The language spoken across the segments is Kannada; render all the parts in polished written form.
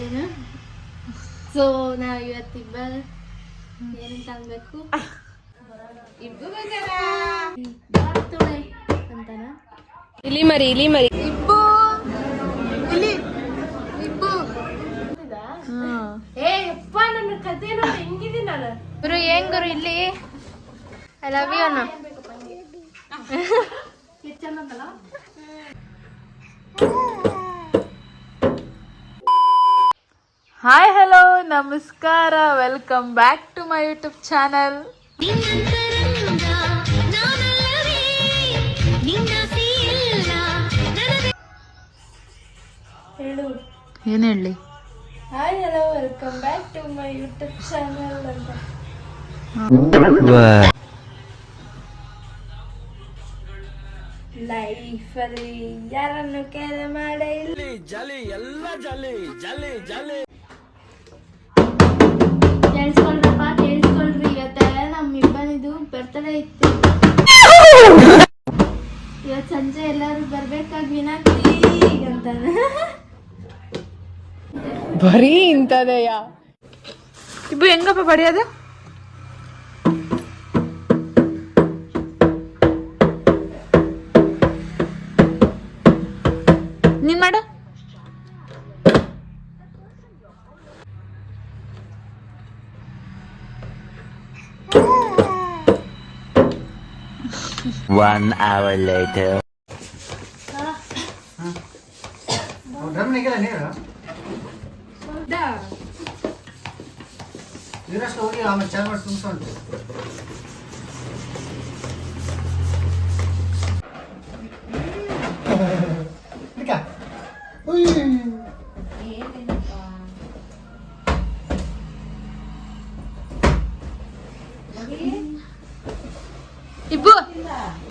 ಏನು ಸೊ ನಾವು ಇವತ್ತಿಬ್ಬ ಏನಂತ ಅನ್ಬೇಕು ಅಂತಾನ ಇಲಿ ಮರಿ ಇಬ್ಬು ಇಲ್ಲಿ ಇಬ್ಬು ಏ ಅಪ್ಪ ನನ್ನ ಕತೆ ನೋಡಿ ಹೆಂಗಿದ್ದೀನಿ ನಾನು ಗುರು ಏನ್ ಗುರು ಇಲ್ಲಿ ಐ ಲವ್ ಯು ಅಣ್ಣ ಹಾಯ್ ಹಲೋ ನಮಸ್ಕಾರ welcome back to my YouTube channel. ಹೇಳು ಏನು ಹೇಳಿ? Hi hello welcome back to my YouTube channel ಅಂತ ಲೈಫಲ್ಲಿ ಯಾರನ್ನು ಕೇಳ ಮಾಡೇ ಇಲ್ಲ. ಕೇಳಿಸ್ಕೊಳ್ರಪ್ಪ ಕೇಳಿಸ್ಕೊಳ್ರಿ, ಇವತ್ತ ನಮ್ಮಿಬ್ಬನಿದು ಬರ್ತಡೇ ಇತ್ತು. ಇವತ್ತು ಸಂಜೆ ಎಲ್ಲರೂ ಬರ್ಬೇಕಾಗಿ ವಿನಾಕ್ತಿ ಅಂತಾನೆ. ಬರೀ ಇಂಥದೆಯಾ ಇಬ್ಬು ಹೆಂಗಪ್ಪ ಬಡಿಯೋದು? ನೀನ್ ಮಾಡು. One hour later. ಹೋಗಿ ಆಮೇಲೆ ಚಾರ್ಜ್ ಮಾಡಿ ತುಂಬಿಸೋಣ. ಇಬ್ಬು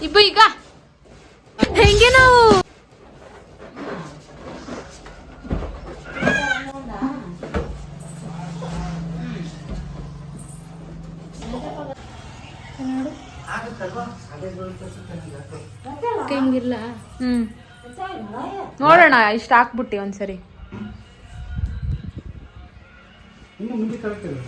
ಇಬ್ಬು ಈಗ ಹೆಂಗೆ ನಾವು ಹೆಂಗಿಲ್ಲ ನೋಡೋಣ ಇಷ್ಟ ಹಾಕ್ಬಿಟ್ಟಿ ಒಂದ್ಸರಿ. ಇನ್ನು ಮುಂದೆ ಕಳಿಸ್ತೀವಿ.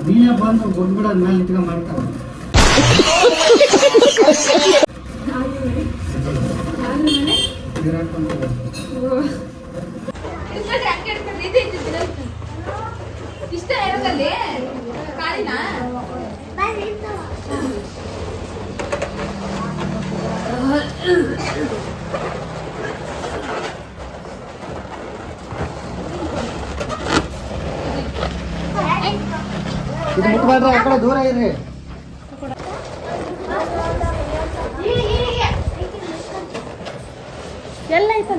ನೀನೇ ಬಂದು ಗೊಡ್ಬಿಡೋದ್ ಮೇಲೆ ನಿಂತ್ಕೊಂಡ್ ಮಾಡ್ತಾವ. ಇಷ್ಟ ಇರೋದಲ್ಲಿ ಕಾಲಿನ ಇದು ಮುಟ್ಬೇಡ್ರಿ, ಆ ಕಡೆ ದೂರ ಇರ್ರಿ. ಎಲ್ಲ ಐತ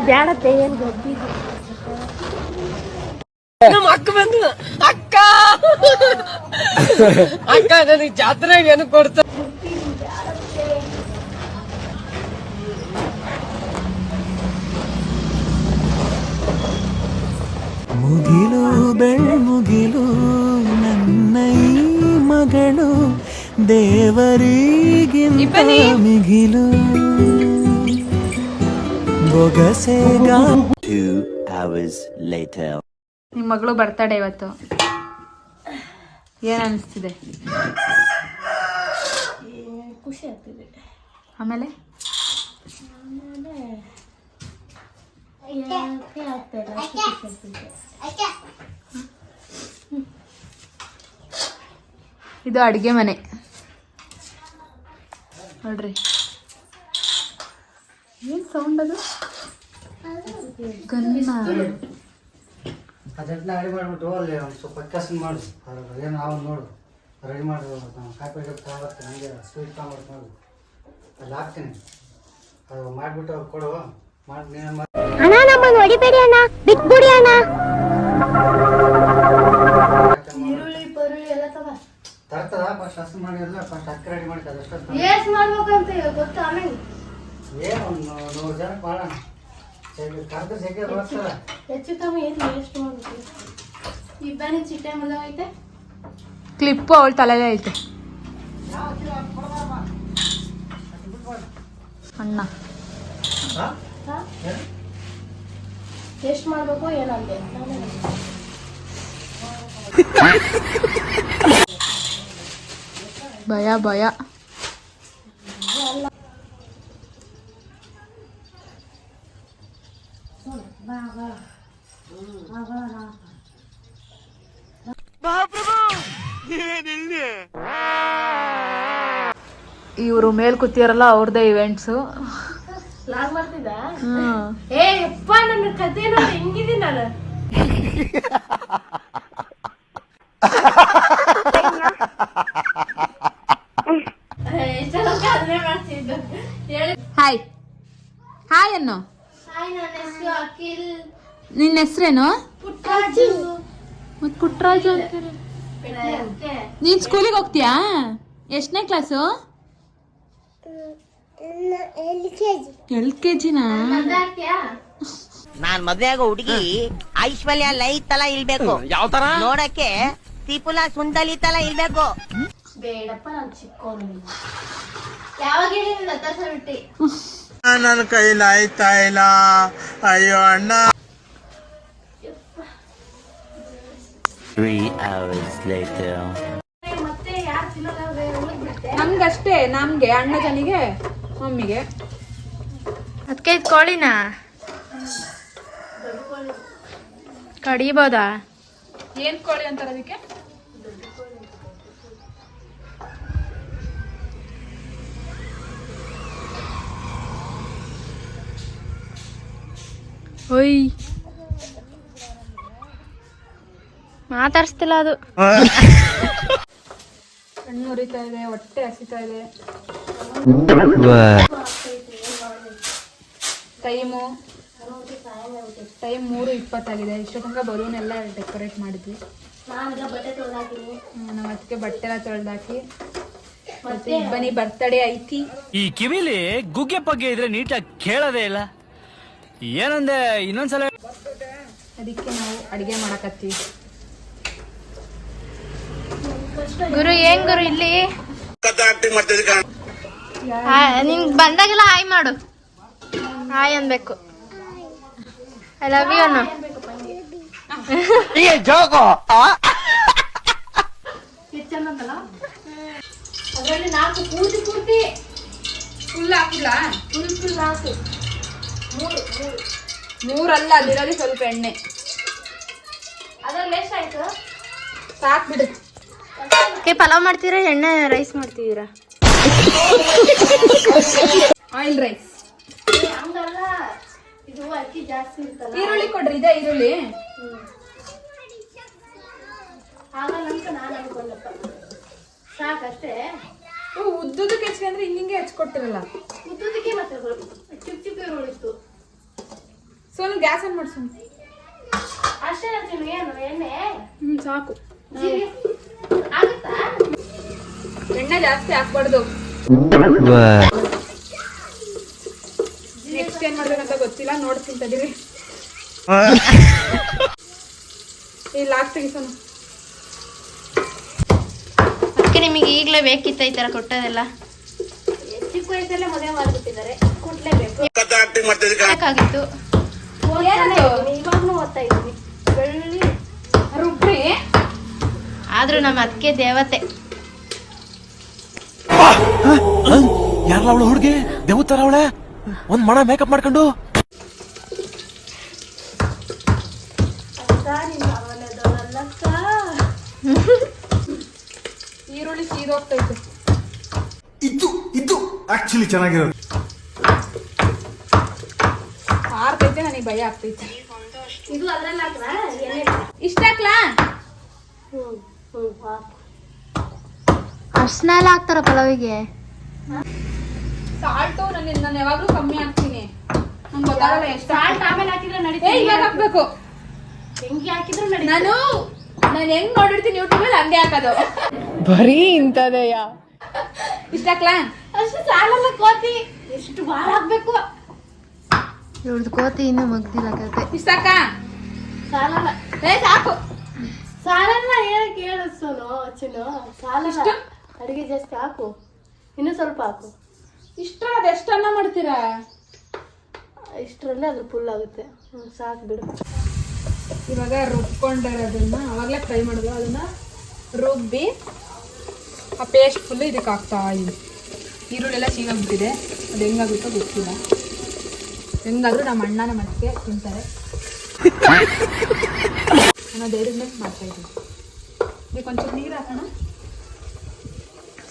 ಬ್ಯಾಡತ್ತೆ ಏನ್ ಗೊಬ್ಬಿ ನಮ್ಮ ಅಕ್ಕ ಬಂದು ಅಕ್ಕ ಅಕ್ಕ ನನಗೆ ಜಾತ್ರೆಗೆ ಏನು ಕೊಡ್ತ ಮುಗಿಲು ಬೆಳ್ಮುಗಿಲು ನನ್ನ ಈ ಮಗಳು ದೇವರಿಗಿಂತ ಮಿಗಿಲು ಬೊಗಸೆಗ. 2 hours later. ನಿಮ್ ಮಗಳು ಬರ್ತಡೆ ಇವತ್ತು, ಏನ್ ಅನಿಸ್ತಿದೆ? ಖುಷಿ ಆಗ್ತಿದೆ. ಆಮೇಲೆ ಇದು ಅಡುಗೆ ಮನೆ ನೋಡ್ರಿ, ಏನ್ ಸೌಂಡ್ ಅದು? ಗನ್ನ ಅದೆಲ್ಲ ರೆಡಿ ಮಾಡಿಬಿಟ್ಟು ಅಲ್ಲಿ ಒಂದು ಸ್ವಲ್ಪ ಕೆಲಸ ಮಾಡು. ಏನು ನಾವು ನೋಡು ರೆಡಿ ಮಾಡಿ ಕಾಪಿ ತಗೊಬರ್ತೀನಿ. ಹಂಗೆ ಸ್ವೀಟ್ ತಗೊಂಬರ್ತೀನಿ ನೋಡು, ಅಲ್ಲಿ ಹಾಕ್ತೀನಿ. ಅದು ಮಾಡಿಬಿಟ್ಟು ಅವ್ರು ಕೊಡು. ಮಾಡಿ ನೀನು ಅಣ್ಣ ನಮ್ಮನ್ನು ಹೊಡಿಬೇಡಿ ಅಣ್ಣ, ಬಿಟ್ಬಿಡಿ ಅಣ್ಣ. ಈರುಳ್ಳಿ ಪರುಳ್ಳಿ ಎಲ್ಲ ತರ್ತದ. ಫಸ್ಟ್ ಹಸು ಮಾಡಿರಲ್ಲ, ಫಸ್ಟ್ ಅಕ್ಕಿ ರೆಡಿ ಮಾಡಿ ಅದಷ್ಟು ಏಸ್ ಮಾಡ್ಬೇಕಂತ ಗೊತ್ತಾ ಆಮೇಲೆ? ಏನು ಒಂದು 100 ಜನಕ್ಕೆ ಮಾಡೋಣ. ಕರೆದು ಜಗ್ಗೆ ಬರ್ತಾರ. ಹೆಚ್ಚು ಕಮ್ಮಿ ಏನು ವೇಸ್ಟ್ ಮಾಡ್ಬೇಕು. ಇಬ್ಬನಿ ಚಿಟ್ಟೆ ಮಲ್ಲ ಐತೆ, ಕ್ಲಿಪ್ಪು ಅವಳ ತಲೆಲೇ ಐತೆ. ಅಣ್ಣ ಎಷ್ಟು ಮಾಡ್ಬೇಕು ಏನಂತೆ ಭಯ ಭಯ. ಇವರು ಮೇಲ್ ಕೂತಿಯಾರಲ್ಲ ಅವ್ರದ್ದೇ ಇವೆಂಟ್ಸು. ಲಾಗ್ ಮಾಡ್ತಿದ್ದ ಏ ಅಪ್ಪ ನನ್ನ ಕತೆ ನೋಡಿ ಹೆಂಗಿದ್ದೀನಿ ನಾನು. ಅದನ್ನೇ ಮಾಡ್ತಿದ್ದು ಹೇಳಿ. ಹಾಯ್ ಹಾಯ್ ಅನ್ನು. ಹಾಯ್, ನನ್ನ ಹೆಸರು ಅಖಿಲ್. ನಿನ್ನ ಹೆಸ್ರೇನು? ಪುಟ್ಟರಾಜು. ಮತ್ ಪುಟ್ಟರಾಜು ಅಂತಾರೆ. ನೀನ್ ಸ್ಕೂಲಿಗೆ ಹೋಗ್ತೀಯಾ? ಎಷ್ಟನೇ ಕ್ಲಾಸು? LKG ನಾ? ನಾನ್ ಮದ್ವೆ ಆಗೋ ಹುಡುಗಿ ಐಶ್ವರ್ಯ ಲೈ ತರ ಇಲ್ಬೇಕು. ಯಾವ ತರ ನೋಡಕ್ಕೆ ತ್ರಿಪುಲ ಸುಂದಲಿ ತರ ಇಲ್ಬೇಕು. ಬೇಡಪ್ಪ, ನಾನು ಚಿಕ್ಕೋನು. ಯಾವಾಗ ಹೇಳಿದ ಬಿಟ್ಟಿ ನನ್ನ ಕೈಲಿ ಆಯ್ತಾ ಇಲ್ಲ. ಅಯ್ಯೋ ಅಣ್ಣ. 3 hours later. ಮತ್ತೆ ಯಾರು ತಿನ್ನೋದಾದ್ರೆ ಬಿಟ್ಟೆ. ನಮ್ಗಷ್ಟೇ, ನಮ್ಗೆ ಅಣ್ಣ ಜನಿಗೆ ಮಮ್ಮಿಗೆ. ಅದಕ್ಕೆ ಇದು ಕೋಳಿನ ಕಡಿಬೋದಾ? ಏನ್ ಕೋಳಿ ಅಂತಾರ ಅದಕ್ಕೆ? ಒಯ್ ಮಾತಾಡ್ಸ್ತಿಲ್ಲ ಅದು. ಕಣ್ಣು ಉರಿತಾ ಇದೆ, ಹೊಟ್ಟೆ ಹಸಿತಾ ಇದೆ. ಟೈಮು 3:20 ಆಗಿದೆ. ಇಷ್ಟು ತನಕ ಬಲೂನ್ ಎಲ್ಲ ಡೆಕೋರೇಟ್ ಮಾಡಿದ್ವಿ. ನಾನೀಗ ಬಟ್ಟೆ ತೊಳೆದಾಕಿನಿ. ನಮ್ಮ ಅದಕ್ಕೆ ಬಟ್ಟೆ ಎಲ್ಲ ತೊಳೆದಾಕಿ ಮತ್ತೆ ಇಬ್ಬನಿ ಬರ್ತಡೇ ಐತಿ. ಈ ಕಿವಿಲಿ ಗುಗ್ಗೆ ಪಗ್ಗೆ ಇದ್ರೆ ನೀಟಾಗಿ ಕೇಳೋದೇ ಇಲ್ಲ. ಏನಂದೆ ಇನ್ನೊಂದ್ಸಲ. ಅದಕ್ಕೆ ನಾವು ಅಡಿಗೆ ಮಾಡಕತ್ತೀವಿ. ಗುರು ಏನ್ ಗುರು ಇಲ್ಲಿ ನಿಂಗ್ ಬಂದಾಗೆಲ್ಲ ಹಾಯ್ ಮಾಡು. ಹಾಯ್ ಅನ್ಬೇಕು. ಐ ಲವ್ ಯು ಅನ್ನು. ಅದರಲ್ಲಿ 4 ಪೂರ್ತಿ ಫುಲ್ ಹಾಕಿಲ್ಲ. ಫುಲ್ 4. 3 ಅಲ್ಲ, ಅದಿರೋದು ಸ್ವಲ್ಪ ಎಣ್ಣೆ. ಅದ್ರಲ್ಲಿ ಎಷ್ಟಾಯ್ತು? ಸಾಕ್ ಬಿಡು. ಪಲಾವ್ ಮಾಡ್ತೀರಾ ಎಣ್ಣೆ ರೈಸ್ ಮಾಡ್ತಿದ್ದೀರಾ? Oil rice. ಹಂಗಲ್ಲ, ಇದು ಅಕ್ಕಿ ಜಾಸ್ತಿ ಇರ್ತಲ್ಲ. ಈರುಳ್ಳಿ ಕೊಡ್ರಿ, ಇದೆ ಈರುಳ್ಳಿ. ಆಗಲ್ಲ ಅಂತ ನಾನು ಅನ್ಕೊಂಡಪ್ಪ. ಸಾಕಷ್ಟೇ. ಉದ್ದುದಕ್ಕೆ ಹೆಚ್ಚಿಗೆ ಅಂದ್ರೆ ಹಿಂಗೆ ಹಚ್ಕೊಟ್ಟಿರಲ್ಲ. ಉದ್ದುದಕ್ಕೆ ಮತ್ತೆ ಚಿಕ್ಕ ಈರುಳ್ಳಿತ್ತು. ಸೋನು ಗ್ಯಾಸ್ ಆನ್ ಮಾಡ್ಸೋನು. ಅಷ್ಟೇ ಅಂತೀನಿ. ಏನು ಎಣ್ಣೆ? ಸಾಕು. ಆಗುತ್ತಾ? ಎಣ್ಣೆ ಜಾಸ್ತಿ ಹಾಕ್ಬಾರ್ದು. ನೆಕ್ಸ್ಟ್ ಏನ್ ಮಾಡ್ಬೇಕಂತ ಗೊತ್ತಿಲ್ಲ, ನೋಡ್ತೀನಿ ತಡೀರಿ. ಈ ಲಾಸ್ಟ್ ತೆಗಿಸೋನು. ಅದಕ್ಕೆ ನಿಮಗೆ ಈಗಲೇ ಬೇಕಿತ್ತ ಈ ತರ ಕೊಟ್ಟದೆಲ್ಲ? ಚಿಕ್ಕ ವಯಸ್ಸಲ್ಲೇ ಮದುವೆ ಮಾಡ್ಬಿಟ್ಟಿದ್ದಾರೆ, ಕೊಡ್ಲೇಬೇಕು. ಬೇಕಾಗಿತ್ತು. ಇವಾಗ್ಲೂ ಓದ್ತಾ ಇದ್ದೀನಿ. ಬೆಳ್ಳಿ ರುಬ್ರಿ. ಆದ್ರೂ ನಮ್ಮ ಅದಕ್ಕೆ ದೇವತೆ. ಯಾರಲ್ಲ ಅವಳು ಹುಡುಗಿ? ದೇವತರ ಅವಳೆ. ಒಂದ್ ಮಣ ಮೇಕಪ್ ಮಾಡ್ಕೊಂಡು ಈರುಳ್ಳಿ ಸೀದೋಗ್ತೈತೆ. ಇದು ಆಕ್ಚುಲಿ ಚೆನ್ನಾಗಿರೋದು. ಆರ್ತೈತೆ, ನನಗೆ ಭಯ ಆಗ್ತೈತೆ. ಇದು ಅದ್ರಲ್ಲಿ ಹಾಕ್ಲಾ? ಎಣ್ಣೆ ಇಷ್ಟ ಹಾಕ್ಲಾ? ಅರ್ಶನ ಎಲ್ಲ ಹಾಕ್ತಾರ ಪಲಾವಿಗೆ? ಸಾಲ್ಟು ನಾನು ಯಾವಾಗ್ಲೂ ಕಮ್ಮಿ ಹಾಕ್ತೀನಿ. ನಂಗೆ ಗೊತ್ತಾಗಲ್ಲ ಎಷ್ಟು. ಸಾಲ್ಟ್ ಆಮೇಲೆ ಹಾಕಿದ್ರೆ ನಡೀತದೆ. ಇವಾಗ ಹಾಕ್ಬೇಕು. ಹೆಂಗೆ ಹಾಕಿದ್ರು ನಡೀತದೆ. ನಾನು ಹೆಂಗ್ ನೋಡಿರ್ತೀನಿ ಯೂಟ್ಯೂಬಲ್ಲಿ ಹಂಗೆ ಹಾಕೋದು. ಬರೀ ಇಂಥದೆಯಾ? ಇಷ್ಟ ಹಾಕ್ಲಾ? ಅಷ್ಟು ಸಾಲಲ್ಲ ಕೋತಿ. ಎಷ್ಟು ಭಾಳ ಹಾಕ್ಬೇಕು. ಇವ್ರದ್ದು ಕೋತಿ ಇನ್ನೂ ಮಗ್ದಿಲ್ಲ ಕತೆ. ಇಷ್ಟ ಹಾಕ? ಸಾಲಲ್ಲ. ಸಾಕು. ಸಾಲಲ್ಲ, ಹೇಳಿ ಕೇಳಿಸೋನು ಅಚ್ಚನು. ಸಾಲಲ್ಲ. ಅಡಿಗೆ ಜಾಸ್ತಿ ಹಾಕು, ಇನ್ನೂ ಸ್ವಲ್ಪ ಹಾಕು. ಇಷ್ಟ ಅದೆಷ್ಟು ಅನ್ನ ಮಾಡ್ತೀರಾ? ಇಷ್ಟರಲ್ಲೇ ಅದ್ರ ಫುಲ್ ಆಗುತ್ತೆ. ಸಾಕು ಬಿಡು. ಇವಾಗ ರುಬ್ಕೊಂಡಿರೋದನ್ನ ಅವಾಗಲೇ ಫ್ರೈ ಮಾಡೋದು, ಅದನ್ನ ರುಬ್ಬಿ ಆ ಪೇಸ್ಟ್ ಫುಲ್ಲು ಇದಕ್ಕೆ ಹಾಕ್ತಾ ಇದ್ದೀನಿ. ಈರುಳ್ಳೆಲ್ಲ ಸೀಗಾಗ್ಬಿಟ್ಟಿದೆ, ಅದು ಹೆಂಗಾಗುತ್ತೋ ಗೊತ್ತಿಲ್ಲ. ಹೆಂಗಾದ್ರೂ ನಮ್ಮ ಅಣ್ಣನ ಮಟ್ಟಿಗೆ ತಿಂತಾರೆ ಅನ್ನೋ ಧೈರ್ಯದಿಂದ ಮಾಡ್ತಾ ಇದ್ದೀನಿ. ಇದಕ್ಕೆ ಒಂಚೂರು ನೀರು ಹಾಕೋಣ.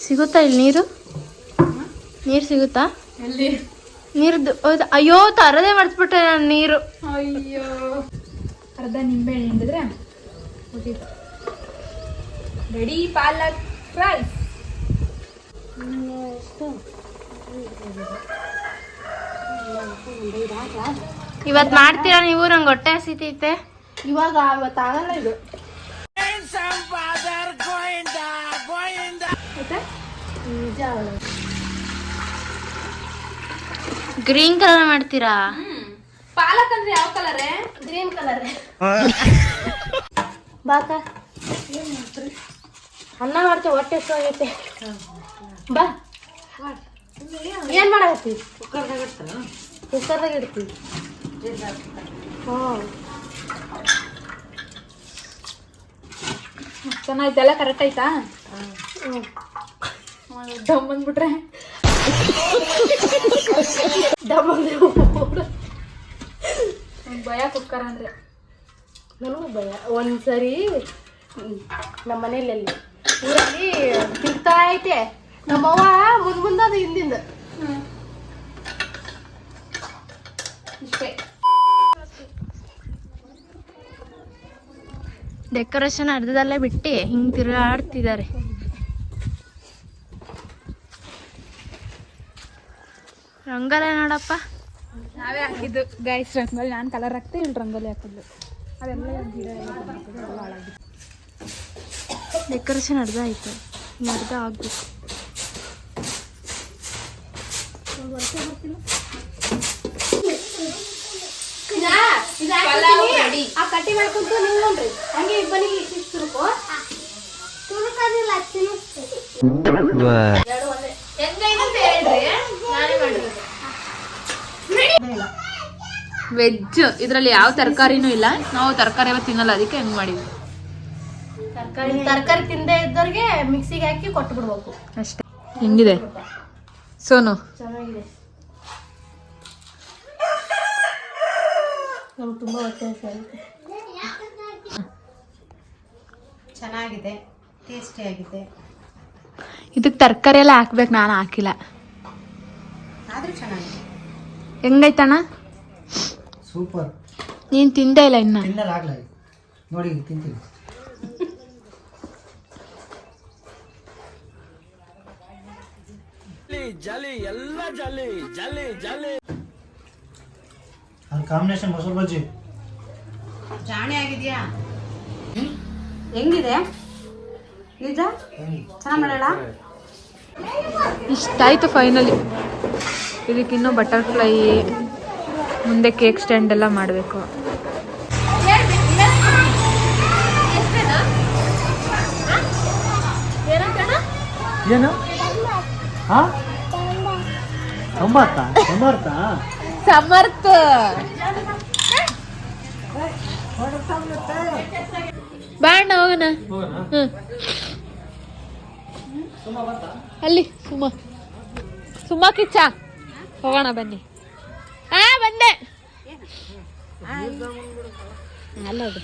ಸಿಗುತ್ತಾ ಇಲ್ಲಿ ನೀರು? ನೀರು ಸಿಗುತ್ತಾ? ಎಲ್ಲಿ ನೀರ್ದು? ಅಯ್ಯೋ ತರದೇ ಮರ್ತ್ಬಿಟ್ಟೆ ನಾನು ನೀರು. ಅಯ್ಯೋ, ಅರ್ಧ ನಿಂಬೆ ಹಿಂಡಿದ್ರೆ ರೆಡಿ ಪಾಲಕ್ ರೈಸ್. ಇವತ್ತು ಮಾಡ್ತೀರಾ ನೀವು? ನಂಗೆ ಹೊಟ್ಟೆ ಹಸಿತೈತೆ. ಇವಾಗ ಇವತ್ತು ಆಗಲ್ಲ ಇದು. ನಿಜ ಆಗಲ್ಲ. ಗ್ರೀನ್ ಕಲರ್ ಮಾಡ್ತೀರಾ? ಪಾಲಕ್ ಅಂದ್ರೆ ಯಾವ ಕಲರೇ? Green colour. ಬಾಕ ಅನ್ನ ಮಾಡ್ತೇವೆ, ಹೊಟ್ಟೆ ಹೋಗೈತೆ. ಬಾ, ಏನ್ ಮಾಡತ್ತಿ? ಕುಕ್ಕರ್ದಾಗ ಇಡ್ತೀವಿ. ಚೆನ್ನಾಯ್ತು, ಎಲ್ಲ ಕರೆಕ್ಟ್ ಆಯ್ತಾ? ದಮ್ ಬಂದ್ಬಿಟ್ರೆ ಭಯ ಕುಕ್ಕರ್ ಅಂದ್ರೆ. ನನಗೂ ಭಯ. ಒಂದ್ಸರಿ ನಮ್ಮ ಮನೇಲಿ ಊರಲ್ಲಿ ತಿರ್ತಾ ಐತೆ, ನಮ್ಮವ್ವ ಮುಂದ ಅದು ಹಿಂದಿಂದ. ಇಷ್ಟೇ. ಡೆಕೋರೇಷನ್ ಅರ್ಧದಲ್ಲೇ ಬಿಟ್ಟು ಹಿಂಗೆ ತಿರುಗಾಡ್ತಿದ್ದಾರೆ. ರಂಗೋಲಿ ನೋಡಪ್ಪ, ನಾವೇ ಹಾಕಿದ್ದು ಗೈಸ್ ರಂಗೋಲಿ. ನಾನು ಕಲರ್ ಹಾಕ್ತೆ, ಇಲ್ಲಿ ರಂಗೋಲಿ ಹಾಕಿದ್ಲು. ಅದೆಲ್ಲ ಗಿಡ ಎಲ್ಲ ಹಾಳಾಗಿತ್ತು. ಡೆಕೋರೇಷನ್ ಅರ್ಧ ಆಯ್ತು, ಇನ್ನು ಅರ್ಧ ಆಗ್ಬೇಕು. ಆ ಕಟ್ಟಿ ಮಾಡ್ಕೊಂತ ನೀವು ನೋಡ್ರಿ, ಹಂಗೆ ಇಬ್ಬನಿಗೆ ಇಷ್ಟಿರ್ಬೇಕು. ವೆಜ್ ಇದ್ರಲ್ಲಿ ಯಾವ ತರಕಾರಿನೂ ಇಲ್ಲ. ನಾವು ತರಕಾರಿ ಯಾವ ತಿನ್ನಲ್ಲ, ಅದಕ್ಕೆ ಹೆಂಗ್ ಮಾಡಿದ್ವಿ. ತರಕಾರಿ ತಿಂದೇ ಇದ್ದವ್ರಿಗೆ ಮಿಕ್ಸಿಗೆ ಹಾಕಿ ಕೊಟ್ಟು ಬಿಡ್ಬೇಕು ಅಷ್ಟೇ. ಹೆಂಗಿದೆ ಸೋನು? ಚೆನ್ನಾಗಿದೆ. ನಮ್ಗೆ ತುಂಬಾ ಹೊಟ್ಟೆ ಆಗುತ್ತೆ. ಚೆನ್ನಾಗಿದೆ, ಟೇಸ್ಟಿ ಆಗಿದೆ. ಇದಕ್ಕೆ ತರಕಾರಿ ಎಲ್ಲ ಹಾಕ್ಬೇಕು, ನಾನು ಹಾಕಿಲ್ಲ. ಆದ್ರೂ ಚೆನ್ನಾಗಿದೆ. ಹೆಂಗೈತಣ್ಣ? ಸೂಪರ್. ನೀನ್ ತಿಂದೇ ಇಲ್ಲ ಇನ್ನ? ತಿನ್ನಲ್ಲ, ಆಗ್ಲ ನೋಡಿ ತಿಂತೀವಿ. ಅದು ಕಾಂಬಿನೇಷನ್ ಮೊಸರು ಬಜ್ಜಿ ಜಾಣೆ ಆಗಿದ್ಯಾ? ಹೆಂಗಿದೆ ನಿಜ? ಚೆನ್ನಾಗಿ ಮಾಡಲ್ಲ? ಇಷ್ಟ ಆಯ್ತು ಫೈನಲಿ. ಇದಕ್ಕಿನ್ನೂ ಬಟರ್ಫ್ಲೈ, ಮುಂದೆ ಕೇಕ್ ಸ್ಟ್ಯಾಂಡ್ ಎಲ್ಲ ಮಾಡಬೇಕು. ಏನು? ಸಮರ್ಥ ಸಮರ್ಥ ಬಾಣ ಹೋಗೋಣ. ಅಲ್ಲಿ ಸುಮಾ ಕಿಚ್ಚ ಹೋಗೋಣ ಬನ್ನಿ. ಬಂದೆ ಅಲ್ಲದು.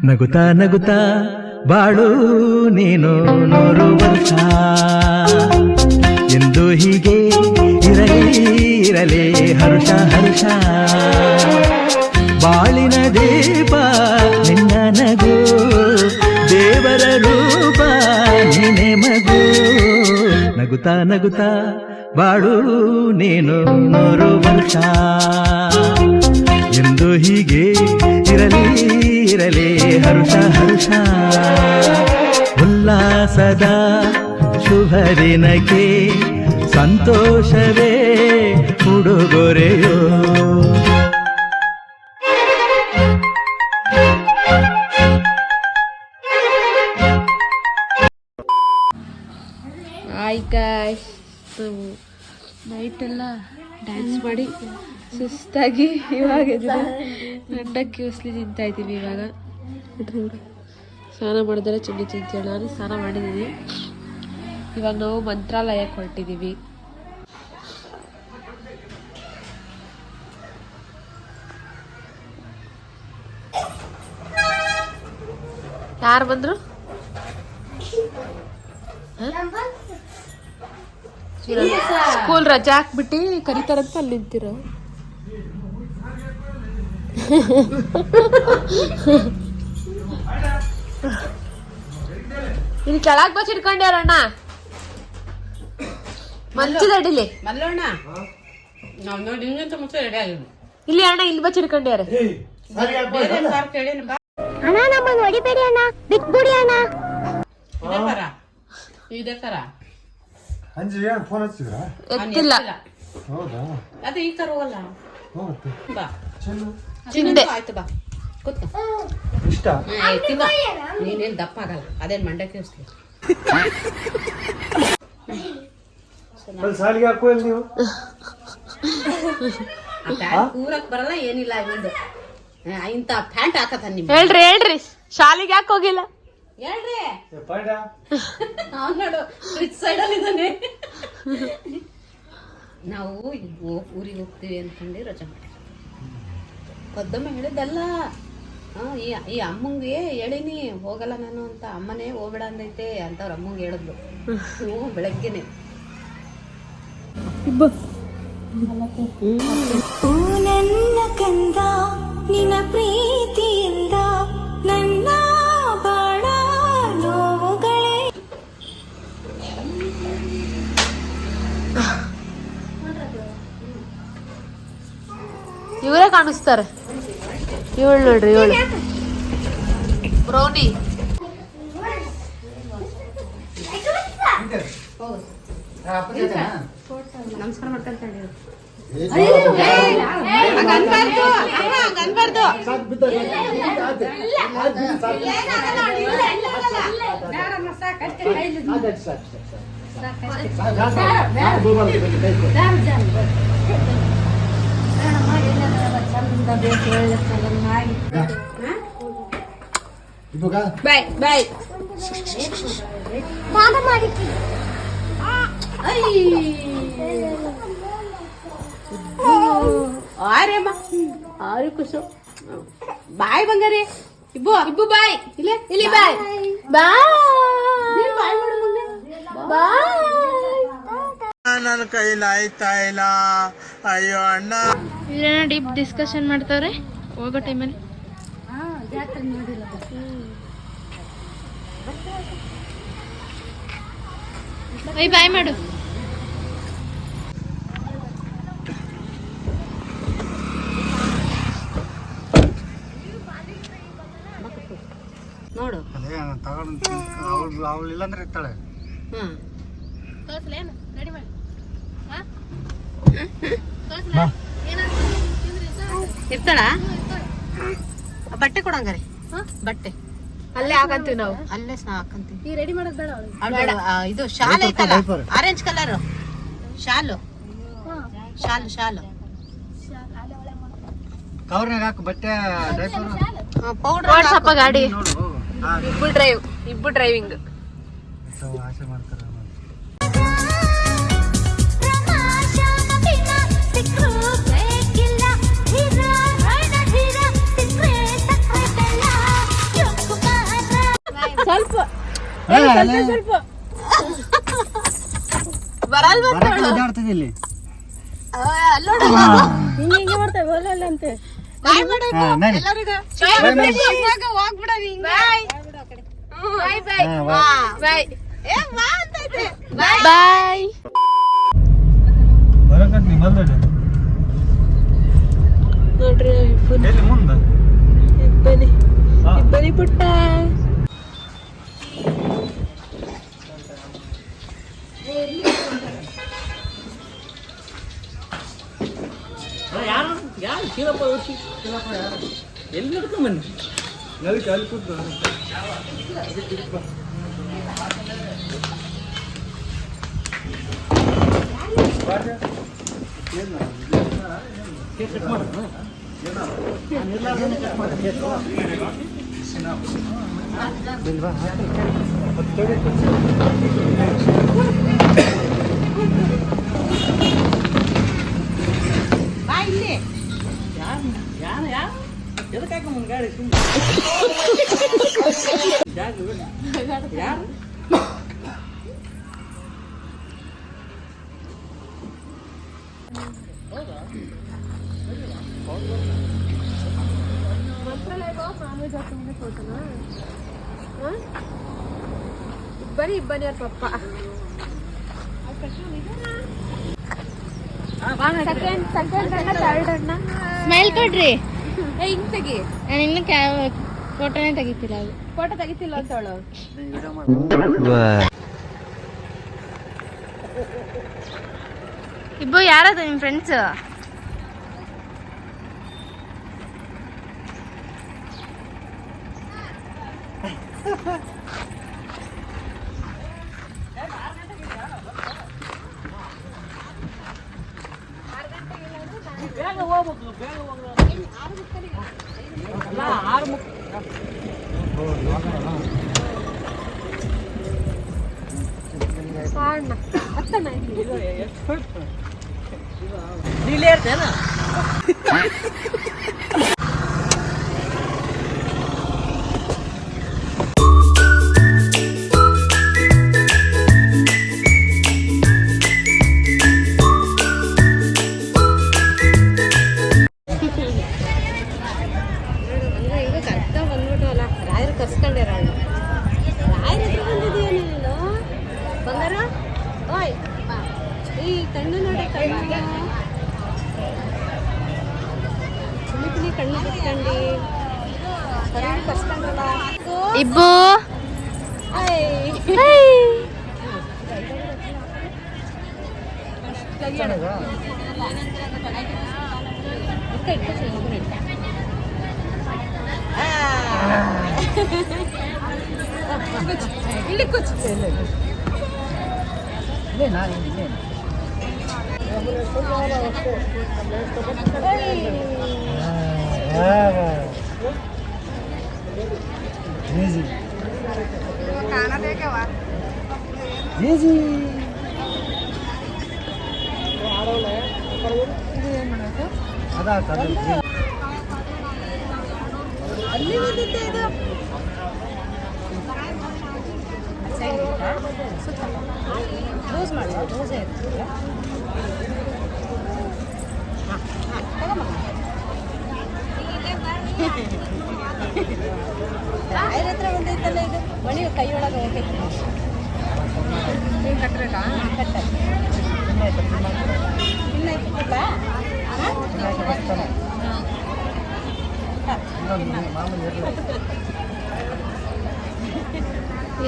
ನಗುತ್ತಾ ನಗುತ್ತಾ ಬಾಳು ನೀನು 100 ವರ್ಷ ಎಂದು ಹೀಗೆ ಇರಲಿ ಇರಲಿ ಹರುಷ ಹರುಷ ಬಾಳಿನ ದೀಪ ನಿನ್ನ ನಗು ದೇವರ ರೂಪ ನೀನೆ ಮಗು ನಗುತ್ತಾ ನಗುತ್ತಾ ಬಾಳು ನೀನು 100 ವರ್ಷ ಎಂದು ಹೀಗೆ ಇರಲಿ ಇರಲಿ ಹರುಷ ಹರುಷ ಉಲ್ಲಾಸದ ಶುಭ ದಿನಕ್ಕೆ ಸಂತೋಷವೇ ಉಡುಗೊರೆಯೋ ಹಾಯ್ ಗಾಯ್ಸ್, ನೈಟೆಲ್ಲ ಡ್ಯಾನ್ಸ್ ಮಾಡಿ ಸುಸ್ತಾಗಿ ಇವಾಗ ಗಂಡಕ್ಕೆ ಉಸ್ಲಿ ತಿಂತಾ ಇದ್ದೀವಿ. ಇವಾಗ ಸ್ನಾನ ಮಾಡಿದ್ರೆ ಚುಂಡಿ ತಿಂತೀವಿ. ನಾನು ಸ್ನಾನ ಮಾಡಿದ್ದೀನಿ. ಇವಾಗ ನಾವು ಮಂತ್ರಾಲಯಕ್ಕೆ ಹೊರಟಿದ್ದೀವಿ. ಯಾರು ಬಂದ್ರು? ಸ್ಕೂಲ್ ರಜೆ ಹಾಕ್ಬಿಟ್ಟು ಕರಿತಾರಂತ ಅಲ್ಲಿ ನಿಂತಿರೋ. ಇಲ್ಲಿ ಕೆಳಗ್ ಬಸ್ ಇಟ್ಕೊಂಡ್ಯಾರಣ್ಣ, ಮಂಚದ ಅಡಿಲಿ ಇಲ್ಲಿ ಅಣ್ಣ, ಇಲ್ಲಿ ಬಸ್ ಇಟ್ಕೊಂಡ್ಯಾರ. ಅಣ್ಣ ನಮ್ಮನ್ನ ಹೊಡಿಬೇಡಿ ಅಣ್ಣ, ಬಿಟ್ಬಿಡಿ ಅಣ್ಣ. ಅಂಜಿ ಫೋನ್ ಹಚ್ಚಿದ್ರ? ಎತ್ತಿಲ್ಲ. ಹೌದಾ? ಅದು ಈ ತರ ಹೋಗಲ್ಲ. ಹೋಗುತ್ತೆ. ಚಿಂಡೆ ಆಯ್ತು ಬಾ ಕೂತ್ಕೊ. ಇಷ್ಟ ನೀನೇನ್ ದಪ್ಪ ಆಗಲ್ಲ, ಅದೇನ್ ಮಂಡಕ್ಕೆ ಇರ್ಸ್ಲಿ. ಸಾಲಿಗೆ ಹಾಕೋ ಇಲ್ಲಿ ನೀವು ಕೂರಕ್ ಬರಲ್ಲ, ಏನಿಲ್ಲ. ಇವಂದು ಇಂತ ಪ್ಯಾಂಟ್ ಹಾಕತ್ತ ನಿಮ್. ಹೇಳ್ರಿ ಶಾಲೆಗೆ ಯಾಕೆ ಹೋಗಿಲ್ಲ? ಹೇಳ್ರಿ ನೋಡು ಸ್ವಿಚ್ ಸೈಡ್ ಅಲ್ಲಿ ಇದ್ದಾನೆ. ನಾವು ಊರಿಗೆ ಹೋಗ್ತೀವಿ ಅನ್ಕೊಂಡು ರಜೆ ಮಾಡಿ ಪದ್ದಮ್ಮ ಹೇಳಿದ್ದಲ್ಲ. ಈ ಅಮ್ಮಂಗೆ ಹೇಳಿನಿ ಹೋಗಲ್ಲ ನಾನು ಅಂತ. ಅಮ್ಮನೇ ಹೋಗ್ಬೇಡ ಅಂದೈತೆ ಅಂತವ್ರ ಅಮ್ಮಂಗೆ ಹೇಳಿದ್ಲು. ಬೆಳಗ್ಗೆನೆ ನನ್ನ ಕಂದ ನಿನ್ನ ಪ್ರೀತಿಯಿಂದ ನನ್ನ ಬಾಳ ನೋವುಗಳೇ. ಇವರೇ ಕಾಣಿಸ್ತಾರೆ. ಇವಳು ನೋಡ್ರಿ, ಇವಳು ಬ್ರೌನಿ. ನಮಸ್ಕಾರ ಮಾಡ್ಕೊಂತ ಬಾಯ್ ಬಾಯ್. ಆರೇಮ್ಮ ಆರು ಖುಷು. ಬಾಯ್ ಬಂಗಾರಿ. ಇಬ್ಬು ಬಾಯ್. ಇಲ್ಲೇ ಇಲ್ಲಿ ಬಾಯ್ ಬಾಯ್ ಬಾಯ್ ಬಾಯ್. ನನ್ನ ಕೈಲಿ ಆಯ್ತಾ ಇಲ್ಲ. ಅಯ್ಯೋ ಅಣ್ಣ. ಇವ್ರೇನ ಡೀಪ್ ಡಿಸ್ಕಷನ್ ಮಾಡ್ತಾವ್ರೆ ಹೋಗೋ ಟೈಮಲ್ಲಿ. ಬಾಯ್ ಮಾಡು. ನೋಡು ಅದೇ ತಗೊಂಡು ಅವಳು ಇಲ್ಲಾಂದ್ರೆ ಇರ್ತಾಳೆ. ಇರ್ತಾಳ. ಬಟ್ಟೆ ಕೊಡಂಗಾರೆ. ಬಟ್ಟೆ ಅಲ್ಲೇ ಹಾಕಂತೀವಿ ನಾವು. ಅಲ್ಲೇ ಹಾಕಂತೀವಿ. ರೆಡಿ ಮಾಡೋದ್ ಬೇಡ. ಇದು ಶಾಲ್ ಐತಲ್ಲ, ಆರೆಂಜ್ ಕಲರ್ ಶಾಲು. ಶಾಲು ಕವರ್ನಾಗ ಹಾಕು ಬಟ್ಟೆ ಡೈಪರ್ ಪೌಡರ್. ವಾಟ್ಸಪ್ಪ ಗಾಡಿ. ನೋಡು. ಇಬ್ಬರು ಡ್ರೈವಿಂಗ್. ಆಸೆ ಮಾಡ್ತಾರೆ. ಸ್ವಲ್ಪ ಬರಕ್ಕೆ ಇಲ್ಲಿ ಹಿಂಗೆ ಮಾಡ್ತೇವೆ ಒಳ್ಳೆ ಅಂತೆ ಹಾಂ ನಡಿ ಬಾಯ್. ಬರಕತ್ ನೀ ಬಂದಡಿ ನೋಡ್ರಿ ಎಲ್ಲಿ ಮುಂದೆ ಇಬ್ಬನಿ ಪುಟ್ಟ ಎಲ್ಲಿ ನಡ್ಕೊಂಡ್ ಬನ್ನಿ ಅಲ್ಲಿ ಕೂತು ಇಬ್ಬನಿ ಅವ್ರ ಪಪ್ಪ ಸ್ಮೈಲ್ ಕೊಡ್ರಿ. ಹಿಂಗ್ ತೆಗಿ. ನಾನು ಇನ್ನು ಫೋಟೋನೇ ತೆಗಿತಿಲ್ಲ ಅದು. ಫೋಟೋ ತೆಗಿತಿಲ್ಲ ಅಂತ ಹೇಳು. ಇಬ್ಬರು ಯಾರದ ನಿಮ್ ಫ್ರೆಂಡ್ಸ್? ರಾಯರು ಕರ್ಸ್ಕೊಂಡಿರ ರಾಯರ ಹತ್ರ ಬಂದಿದೀಯ ನೀನು ಬಂಗಾರ. ಓಯ್ ಈ ಕಣ್ಣು ನೋಡಿ ಚಿಲಿ ಕಣ್ಣು ಬಿಟ್ಕೊಂಡು ಕರ್ಸ್ಕೊಂಡ್ರಲ್ಲ ಇಬ್ಬು ಇಲ್ಲಿ ಕೂಚು. ಅಲ್ಲಿ ಬಂದಿದ್ದೆ ಇದು ಯೂಸ್ ಮಾಡಿ ಯೂಸೇ ಇರ್ತದೆ. ರಾಯರ ಹತ್ರ ಬಂದೈತಲ್ಲ ಇದು ಮಣಿ ಕೈ ಒಳಗೆ ಹೋಗೈತಿ. ಕಟ್ಟಬೇಕಾ?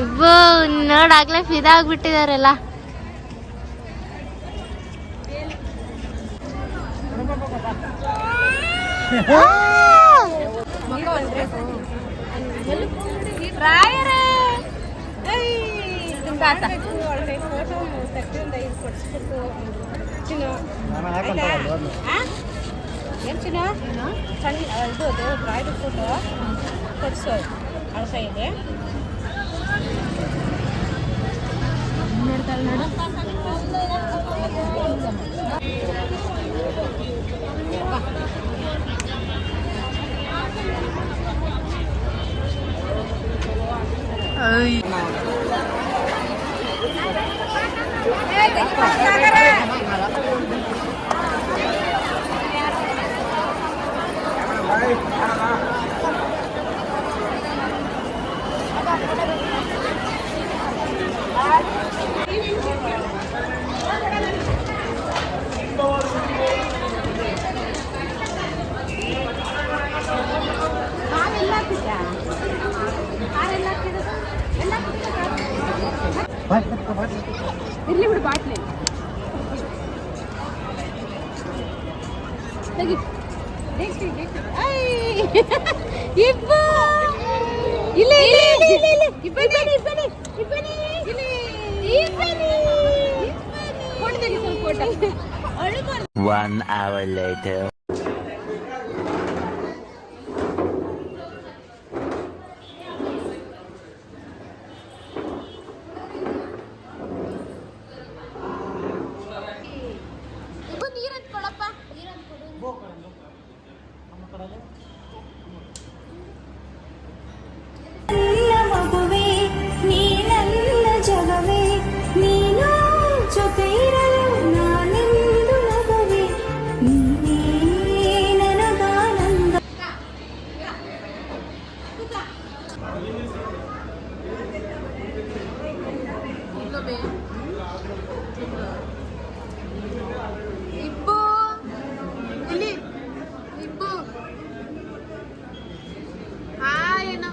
ಇಬ್ಬು ನೋಡಾಗ್ಲೇ ಫಿದಾ ಆಗ್ಬಿಟ್ಟಿದಾರಲ್ಲ. ರಾಯರೇ ಫೋಟೋ ತೆಗ್ದಿಂದ ಇದು ಕೊಡಿಸ್ಬಿಟ್ಟು ಚಿನ್ನು ಏನು ಚಿನ್ನ ಸಣ್ಣ ಇದು ರಾಯರ ಫೋಟೋ ಕೊಡಿಸು ಅವಳ ಕೈಗೆ. ತೆಗಿ ಇಬ್ಬ ಇಲ್ಲಿ One hour later. ಮಗುವೆ ನೀ ನನ್ನ ಜಗವೇ ನೀನು ಜೊತೆ ಇರಲು ನಾನೆಂದು ನಗುವೆ ನೀನೇ ನನಗಾನಂದ. ಇಬ್ಬು ಇಲ್ಲಿ ಇಬ್ಬು ಏನೋ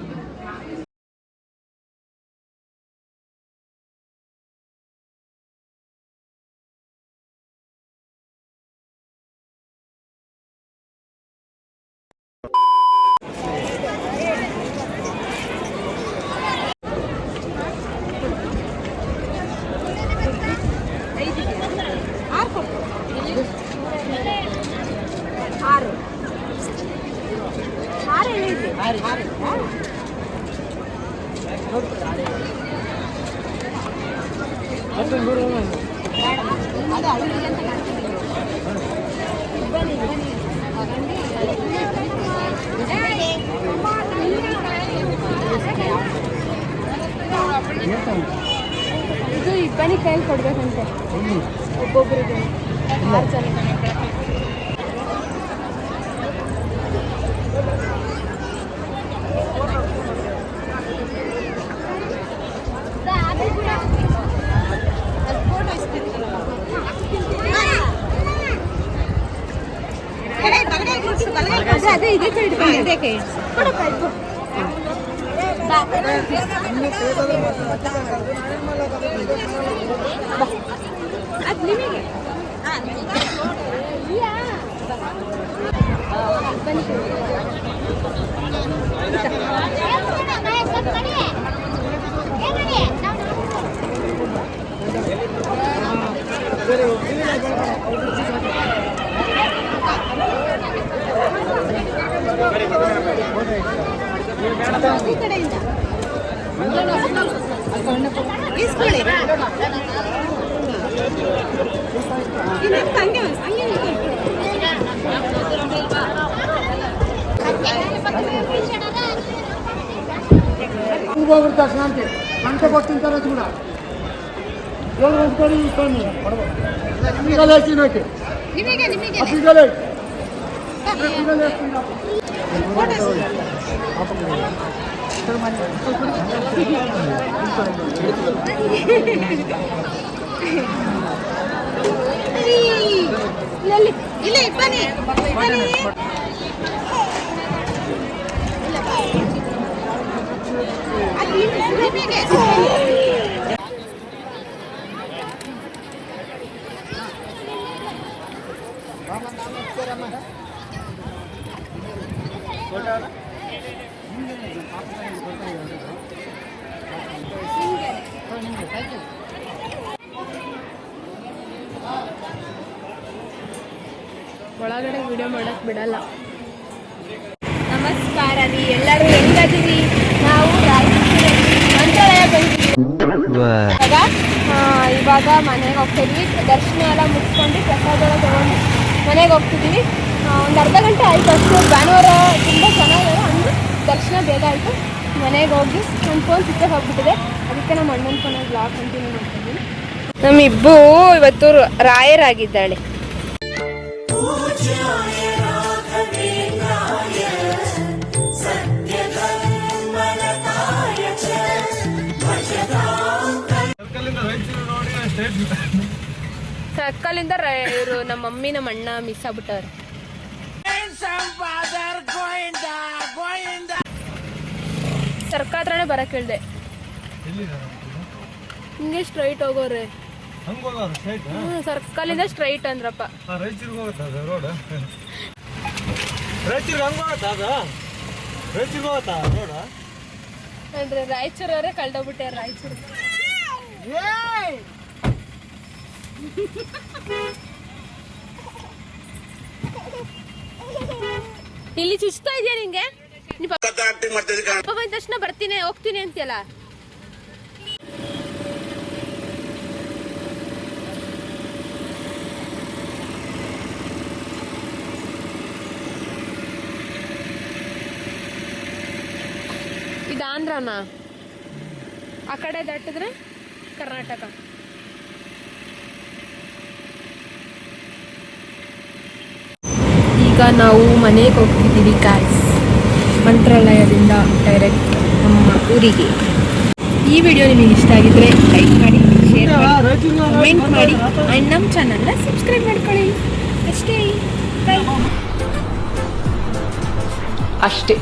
ಇದು ಇಬ್ಬನಿ ಕೈಯಲ್ಲಿ ಕೊಡ್ಬೇಕಂತೆ ಒಬ್ಬೊಬ್ಬರಿಗೆ 6 ಜನ. ಅದೇ ಇದೇ ಕೈ ಇಟ್ಕೊಂಡು ಇದೇ ಕೈ ಕೊಡಪ್ಪ ಇದು. ಅದು ನಿಮಗೆ ಈ ಕಡೆಯಿಂದ ಇಸ್ಕೊಳ್ಳಿ. ಹಂಗೆ ಹೋಗ್ಬಿಡ್ತಾರೆ ಶಾಂತಿ ಗಂಟೆ ಕೊಟ್ಟು ತಿಂತಾರೆ ಕೂಡ ಏಳು ವರ್ಷ ನಿಮಗೆ ಇಲ್ಲಿ ಬನ್ನಿ ಒಳಗಡೆ ವಿಡಿಯೋ ಮಾಡಕ್ ಬಿಡಲ್ಲ. ನಮಸ್ಕಾರ ರೀ, ಎಲ್ಲರೂ ಹೆಂಗದಿರಿ? ನಾವು ಮಂತ್ರಾಲಯ ಬಂದಿದ್ದೀವಿ. ಇವಾಗ ಮನೆಗೆ ಹೋಗ್ತಿದ್ವಿ. ದರ್ಶನ ಎಲ್ಲ ಮುಗಿಸ್ಕೊಂಡು ಪ್ರಸಾದ ಎಲ್ಲ ತಗೊಂಡು ಮನೆಗೆ ಹೋಗ್ತಿದ್ದೀವಿ. ಒಂದು ಅರ್ಧ ಗಂಟೆ ಆಯಿತು ಅಷ್ಟು. ಭಾನುವಾರ ತುಂಬ ಚೆನ್ನಾಗಿದೆ ಅಂದ್ರೆ ದರ್ಶನ ಬೇಗ ಆಯಿತು. ಮನೆಗೆ ಹೋಗಿ ನನ್ನ ಫೋನ್ ಸ್ವಿಚ್ ಆಫ್ ಆಗಿಬಿಟ್ಟಿದೆ. ಅದಕ್ಕೆ ನಮ್ಮ ಅಣ್ಣನ ಫೋನಲ್ಲಿ ಬ್ಲಾಗ್ ಕಂಟಿನ್ಯೂ ಮಾಡ್ತಿದ್ದೀನಿ. ನಮ್ಮಿಬ್ಬು ಇವತ್ತು ರಾಯರಾಗಿದ್ದಾಳೆ. ಸರ್ಕಲಿಂದ ಇವರು ನಮ್ಮ ಮಮ್ಮಿ ನಮ್ಮ ಅಣ್ಣ ಮಿಸ್ ಆಗ್ಬಿಟ್ಟವ್ರೆ. ಸರ್ಕ ಹತ್ರನೇ ಬರಕ್ ಹೇಳ್ದೆ. ಹಿಂಗೆ ಸ್ಟ್ರೈಟ್ ಹೋಗೋರೆ. ಸರ್ಕಲಿಂದ ಸ್ಟ್ರೈಟ್ ಅಂದ್ರಪ್ಪ. ರಾಯಚೂರಿಗೆ ಹೋಗುತ್ತಾ ಅದು ರೋಡ್? ರಾಯಚೂರಿಗೆ ಹಂಗೆ ಹೋಗುತ್ತಾ ಅದು? ರಾಯಚೂರಿಗೆ ಹೋಗುತ್ತಾ ರೋಡ್? ಅಂದ್ರೆ ರಾಯಚೂರವರೇ ಕಳ್ದೋಗ್ಬಿಟ್ಟೆ ರಾಯಚೂರು. ಇಲ್ಲಿ ಚುಚ್ತಾ ಇದೆಯಾ ನಿಂಗೆ? ಪಾಪ ಬಂದ ತಕ್ಷಣ ಬರ್ತೀನಿ ಹೋಗ್ತೀನಿ ಅಂತೀಯಲ್ಲ. ಇದು ಆಂಧ್ರನಾ? ಆ ಕಡೆ ದಾಟಿದ್ರೆ ಕರ್ನಾಟಕ. ಈಗ ನಾವು ಮನೆಗೆ ಹೋಗ್ತಿದ್ದೀವಿ ಗಾಯ್ಸ್. ಮಂತ್ರಾಲಯದಿಂದ ಡೈರೆಕ್ಟ್ ನಮ್ಮ ಊರಿಗೆ. ಈ ವಿಡಿಯೋ ನಿಮಗೆ ಇಷ್ಟ ಆಗಿದ್ರೆ ಲೈಕ್ ಮಾಡಿ, ಶೇರ್ ಮಾಡಿ, ಕಮೆಂಟ್ ಮಾಡಿ ಆ್ಯಂಡ್ ನಮ್ಮ ಚಾನಲ್ನ ಸಬ್ಸ್ಕ್ರೈಬ್ ಮಾಡ್ಕೊಳ್ಳಿ. ಅಷ್ಟೇ. ಬಾಯ್. ಅಷ್ಟೇ.